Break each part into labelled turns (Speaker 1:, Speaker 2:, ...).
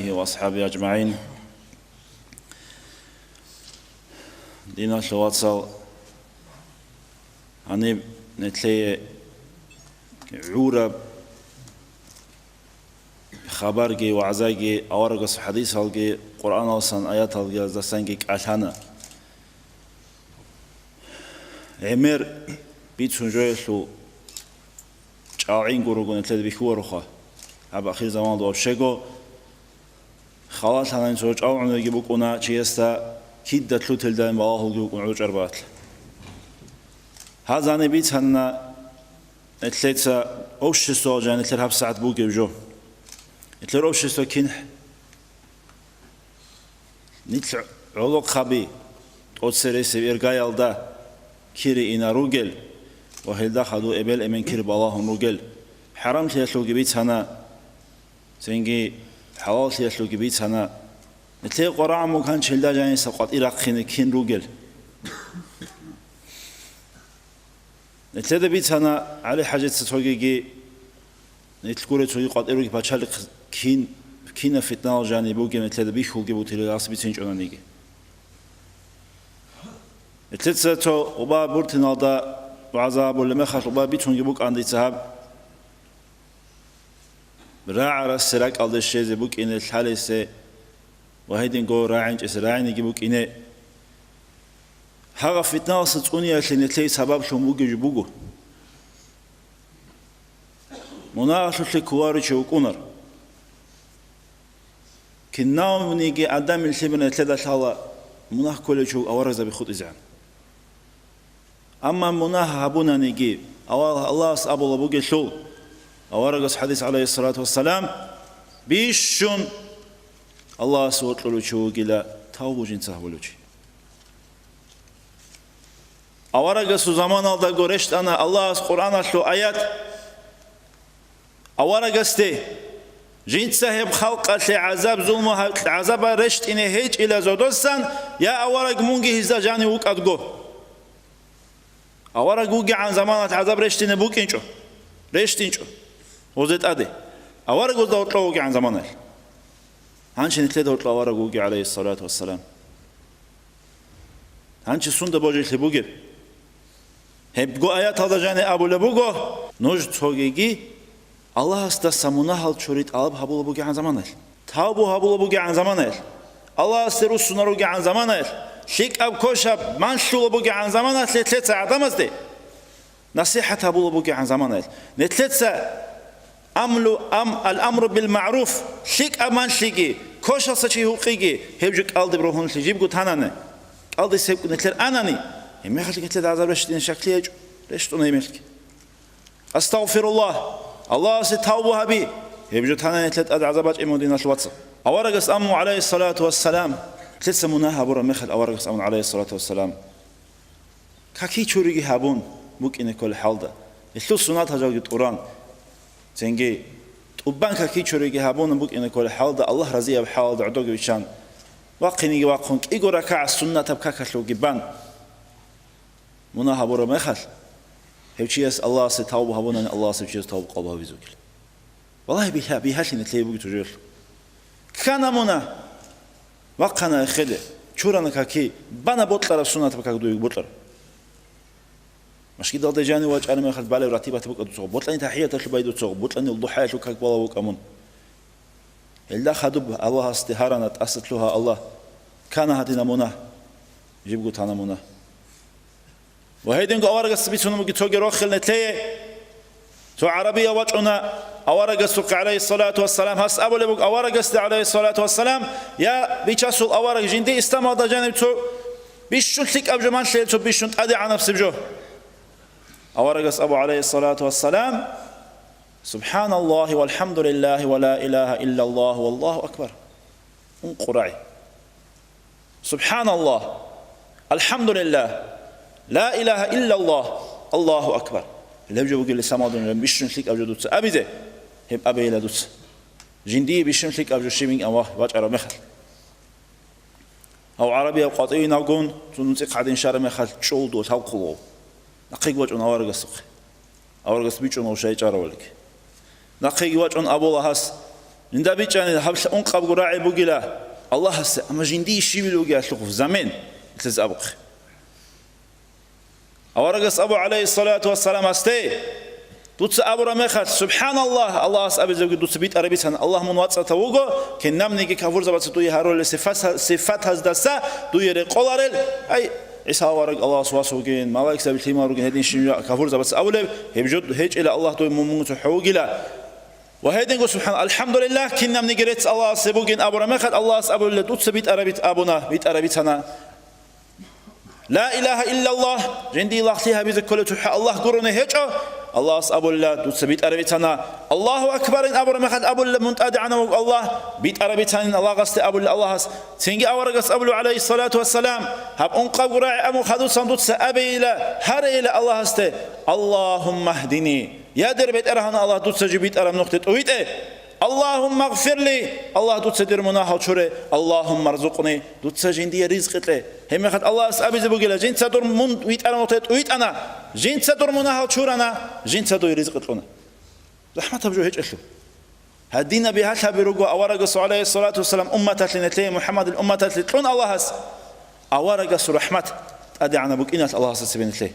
Speaker 1: آله وأصحابه أجمعين. دينا شواتصل هني نتلي عورة خبرجي وعزاجي أورجس حديث هالجي قرآن أصلا آيات هالجي زسنجي كأشانا عمر بيت سنجويشلو عين قروقون نتلي بيخوروخا أب أخير زمان دو شجو خلاص هنن سوچ أو عمر يجيبوك أنا شيستا كيد دتلو تلدان بالله يجيبوك عروج أربعة هذا نبيت هنا نتلت أوش السوجا نتلت هب ساعة بوك يجو نتلت أوش السوكين نتل علق خبي أتسرس إرجاي alda كيري إنا روجل وهيدا خدو إبل إمن كير بالله روجل حرام تيسلو جبيت هنا سينجي حلال تيسلو جبيت هنا نتلي قراءة مكان شلدا جاني سقط إراقين كين روجل نتلي بيت هنا على حاجة ستوجي نتلقوا تسوي قط إروج بتشالك كين فتنة جاني بوجي نتلي بيخو جبوا تلاقي بيتينج أنا نيجي نتلي ستو وبا بورتنا دا وعذاب ولا ما خاف وبا بيتون جبوك عندي تهاب راعي السراق على الشيء زبوك إن الحالة سه وهيدين جو راعي إسرائيل يجيبوك إنه هذا فتنة ستوني عشان نتلاقي سبب شو موجي جبوكو مناقشة الكوارث شو كونر كنا نيجي عدم الشبه نتلاقي شغلة مناقشة كل شو أورز بخط إزعان أما مناقشة هبونا نيجي الله أبو لبوجي شو أورجس حديث عليه الصلاة والسلام بيشون الله سوت له شو قلا تاوب جنسه ولوجي أورجس زمان الله قرشت أنا الله القرآن شو آيات أورجس تي جنسه بخلق عذاب ظلم عذاب رشت إنه هيج إلى زودستان يا أورج مونجي هزا جاني وك أدقو أورج وجي عن زمان عذاب رشت إنه بوك إنشو رشت إنشو وزيت أدي أورج وزد أطلعوك عن زمانه هنش نتلده أطلع أورجوك عليه الصلاة والسلام هنش سند بوجي لبوجي هبقو آيات هذا جاني أبو لبوجو نوج توجيجي الله استسمونه هل شريط ألب هبو لبوجي عن زمانه تابو هبو لبوجي عن زمانه الله استرو سنروجي عن زمانه شيك أب كوشب من شو لبوجي عن زمانه ثلاثة عدم أزدي نصيحة هبو لبوجي عن زمانه نتلتسا الأمر بالمعروف شيك أمان شيكي كوشا سشي حقوقي هبجك ألدي بروحون سجيب قلت هناني ألدي سيب نتلر أناني هم يخلق نتلر عذاب رشدين شكلي يجو رشدون يملك أستغفر الله ستوبها بي هبجت هناني نتلر عذابات إمودين الواتس أورقس أمو عليه الصلاة والسلام تلسا مناها برا مخل أورقس أمو عليه الصلاة والسلام كاكي چوريجي هابون بوك إنه كل حال ده إثلو سنات هجاوجي القرآن زنجي وبانك كي شريجي هابون بوك إن كل حال ده الله رزيه بحال ده عدوك بيشان واقني واقنك إيجو ركع السنة تبكاك شلو جبان منا هبورا مخل هيوشيس الله ستوب هابون الله سبشيس توب قلبه بيزوكل والله بيهاش نتلاقي بوك تجير كان منا وقنا خله شورنا كاكي بنا بطلر السنة تبكاك دويك بطلر مش كده جاني واج أنا ما أخذ بالي راتبة تبقى تصوب بطلني تحية تشبه يدو تصوب بطلني الضحية شو كاك بالله وكمون إلا خدوب الله استهارنا تأسست لها الله كان هاتنا منا جيبوا تانا منا وهيدين قوارق السبيسون مجي توجي روخل نتلي تو عربية وجهنا أورق السوق عليه الصلاة والسلام هس أبو لبوك أورق است عليه الصلاة والسلام يا بيشاسول أورق جندي استمر جانب تو بيشون ثق أبجمان شيل تو بيشون أدي عن نفس بجو أورقس أبو عليه الصلاة والسلام سبحان الله والحمد لله ولا إله إلا الله والله أكبر انقرعي سبحان الله الحمد لله لا إله إلا الله الله أكبر اللي بيجوا بيقول لسامادون لما بيشون شليك أبجو دوتس أبيده هم أبي لا دوتس جندي بيشون شليك أبجو شيمين أواه واج أرى مخل أو عربي أو قاطعين أقون تنطق قاعدين شارع مخل شول دوت هاو قلوب نقيق وجهنا أورجس سق أورجس بيجون أو شيء جارولك نقيق وجهنا أبو الله هس جندا بيجان حبس أنقب قراعي بقيلا الله هس أما جندي شيبلو جا شوف زمان تلز أبوخ أورجس أبو عليه الصلاة والسلام استي دوتس أبو رمخت سبحان الله الله أس أبي زوج دوتس بيت عربي سن الله من واتس توجو كنام نيجي كفور زبط توي هارول صفات هزدسا توي رقولارل أي عيسى ورق الله سواسوجين ملاك سبيل تيما روجين هدين شنو كفور زبط أولى هبجود هيج إلى الله توي مموت حوجلا وهيدين قول سبحان الحمد لله كنام نيجي رت الله سبوجين أبو رمخت الله أس أبو دوتس بيت عربي أبونا بيت عربي سنا لا إله إلا الله جندي الله تيها بذكر تح الله قرنه هجا الله أبو الله دوت بيت أربيتنا الله أكبر إن أبو رمخد أبو الله منتدى عنه الله بيت أربيتنا الله قصد أبو الله تنجي أورجس أبو عليه الصلاة والسلام هب أنقب قراء أمو خدو صندوق سأبي إلى هر إلى الله است اللهم اهدني يا در بيت أرهن الله دوت سجبيت أرم نقطة أويت اللهم اغفر لي الله دوت سدير مناها شره اللهم ارزقني دوت سجندي رزق له هم خد الله أبي زبوجلا جين سدور من ويت أنا نقطة أويت أنا جين سدور مناها شور أنا جين سدور رزق لنا رحمة بجو هيج أشلو هدينا بهاتها برجو أورجس عليه الصلاة والسلام أمة لنتلي محمد الأمة لتلون الله هس أورجس رحمة أدي عنا بكينة الله سبحانه وتعالى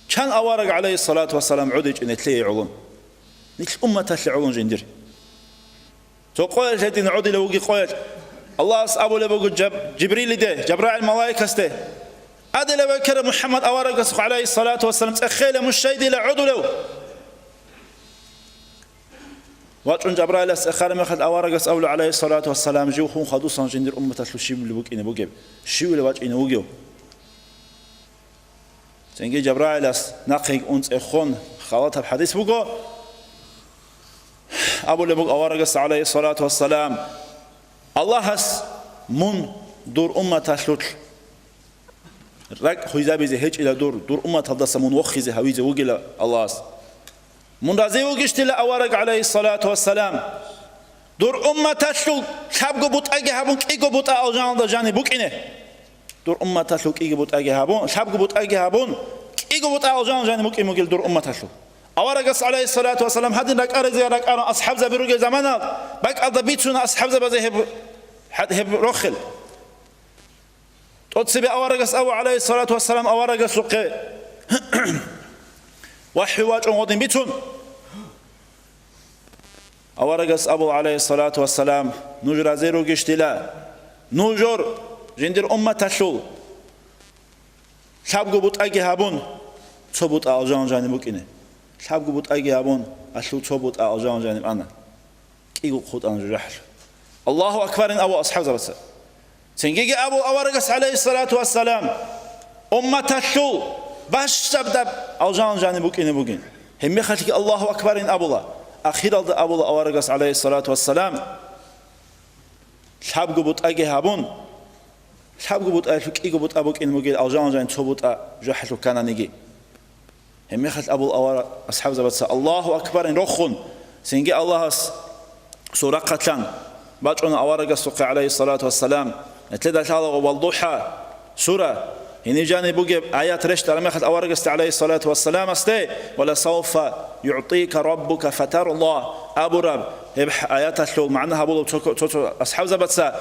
Speaker 1: كان أورج عليه الصلاة والسلام عدج نتلي علون نتل أمة علون جندير تقول هدين عدي لو جي قول الله أبو لبوج جبريل ده جبرائيل الملائكة استه أدي لو كرم محمد أورجس عليه الصلاة والسلام تأخيل مش شيء لا عدو له واتون جبرائيل أخر ما خد أورجس أولو عليه الصلاة والسلام جو خون خدوسان جندير أمة الشيب اللي بوك إنه بوجب شيء اللي واج إنه وجو تنجي جبرائيل نقيق أنت أخون خلاطها بحديث بوجو أبو لبوك أورجس عليه الصلاة والسلام الله هس من دور أمة الشتل رك خويزا بيزه هيج إلى دور أمة هذا من وخيزه هويزه وجل الله من رزي وجشت له أورج عليه الصلاة والسلام دور أمة الشتل شاب قبض أجي هبون كي قبض أجان ده جاني بوك إنه دور أمة الشتل كي قبض أجي هبون شاب قبض أجي هبون كي قبض أجان جاني بوك إموجل دور أمة الشتل أورجس عليه الصلاة والسلام هذين رك أرزي رك أنا أصحاب زبيروج زمانه بق أضبيتنا أصحاب زبزه هب رخل تقصي أورجس أو عليه الصلاة والسلام أورجس رق وحواج أمودين بيتون أورجس أبو عليه الصلاة والسلام نجر زيرو جشتلا نجر جندر أمة تشول شاب قبض أجي هبون ثبوت أجان جانبك إنه شاب قبض أجي هبون أشلو ثبوت أجان جانب أنا كي خود أنا جرح الله أكبر إن أبو أصحاب بس تنجي أبو أورجس عليه الصلاة والسلام أمة تشول باش تبدأ أجان جانبك إنه بقين هم يخليك الله أكبر إن أبو الله أخيرا أبو الله أورجس عليه الصلاة والسلام شاب قبض أجي هبون شاب قبض أشلو كي قبض أبوك إنه بقين أجان جان ثبوت جحلو كان نيجي هم يخليك أبو الأور أصحاب بس الله أكبر إن رخون تنجي الله سورة قتلان باجون أورجس عليه الصلاة والسلام نتلدى شاء والضحى سورة هني جاني بوجب آيات رشت على مخد أورجس عليه الصلاة والسلام استي ولا سوف يعطيك ربك فتر الله أبو رب يبح آيات شو معناها بقول أصحاب زبطة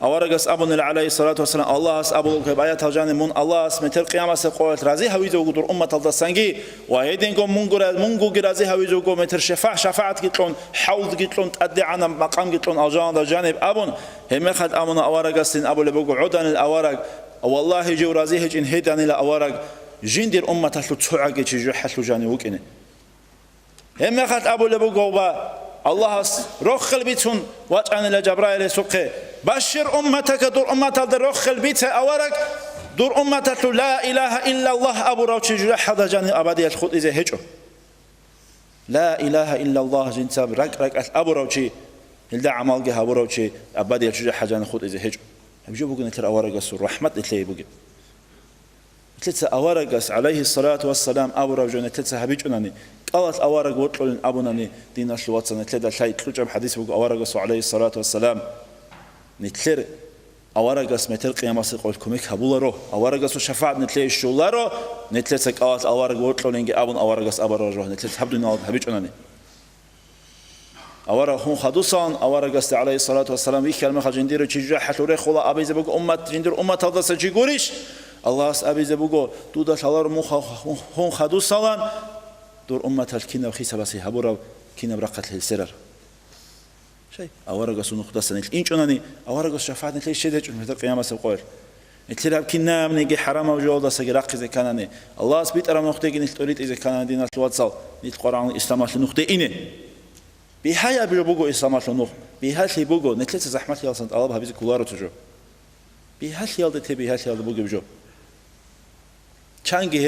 Speaker 1: أورجس أبونا عليه الصلاة والسلام الله أبو بآيات جاني من الله اسمه القيامة سقوط رازي هويزه وقدر أمة الدسنجي وهيدينكم منجو رازي هويزه وقوم متر شفاعة قتلون حوض قتلون تأدي عنا مقام قتلون أجان جانب أبون هم خد أمونا أورجس أبو لبوق عدن الأورج والله جو رازي هج إن هيدان إلى أورج جندر أمة تلتوعك يجي حلو جاني وكنه هم خد أبو لبوق الله رخل بيتون واتعن إلى جبرائيل سقه بشر أمتك دور أمتك رخل بيت أورك دور أمتك لا إله إلا الله أبو روتش جرح هذا جاني أبدي الخط إذا هجو لا إله إلا الله جنساب رك أبو روتش إلا عمل جه أبو روتش أبدي الجرح جاني الخط إذا هجو بيجو بقول نتر أورك السر رحمة تلاقي بقول تلت أورك عليه الصلاة والسلام أبو روتش تلت هبيجونني قالت أورق وطلون أبونني دين الشواتس نتلد شيء تلجم حديث بقول أورق عليه الصلاة والسلام نتلر أورق اسمه القيامة سقول كميك هبولارو أورق شفاعة نتلي الشولارو نتلر سقالت أورق وطلون إنجي أبون أورق أبرر نتلر هبدون هبيج أنني أورا هون خدوسان أورا قصد عليه الصلاة والسلام ويكال مخ جندير تشجع حلوري خلا أبي زبوق أمة جندير أمة هذا سجيقوريش الله أبي زبوق تودش الله رمخ هون خدوسان دور أمة الكينا وخيسة بس هبورا كينا برقت السرر شيء أورا قصد نقطة سنة إنش أناني أورا قصد شفاعة نتلي شيء ده مثل قيامة سبقول نتلي رب كنا من يجي حرام وجود سجراق إذا كانني الله سبيت أرام نقطة جن تريد إذا كان دينا الواتساب نتقرأ عن الإسلام نقطة إنه بهاي أبي بوجو إسلام شنو بهاي اللي بوجو نتلت زحمة يا سنت الله بهذه كلارة تجو بهاي اللي هذا تبي هاي اللي بوجو بجو كان